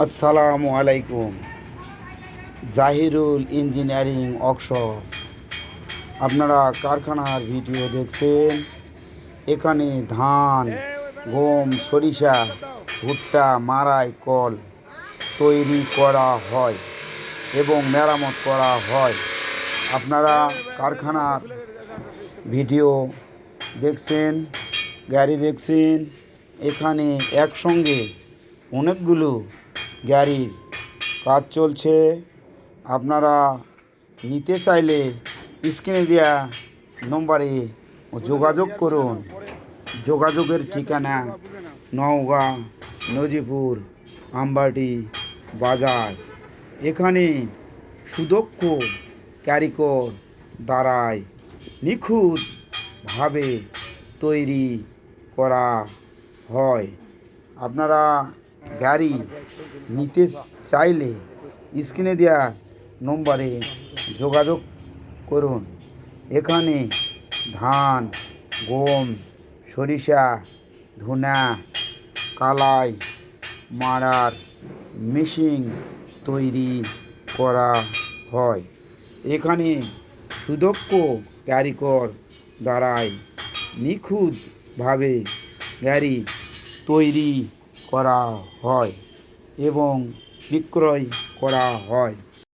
আসসালামু আলাইকুম। Zahirul engineering workshop. আপনারা কারখানার ভিডিও দেখছেন। এখানে ধান, গম, সরিষা, ভুট্টা মাড়াই কল তৈরি করা হয় এবং মেরামত করা হয়। আপনারা কারখানার ভিডিও দেখছেন, গাড়ি দেখছেন। এখানে একসঙ্গে অনেকগুলো গাড়ির কাজ চলছে। আপনারা নিতে চাইলে স্ক্রিনে দেওয়া নম্বরে যোগাযোগ করুন। যোগাযোগের ঠিকানা নওগাঁ, নজিপুর, আমবাটি বাজার। এখানে সুদক্ষ কারিগর দ্বারাই নিখুঁতভাবে তৈরি করা হয়। আপনারা গাড়ি নিতে চাইলে স্ক্রিনে দেওয়া নম্বরে যোগাযোগ করুন। এখানে ধান, গম, সরিষা, ধুনা, কালাই মাড়ার মেশিন তৈরি করা হয়। এখানে সুদক্ষ কারিগর দ্বারাই নিখুঁতভাবে গাড়ি তৈরি করা হয় এবং বিক্রয় করা হয়।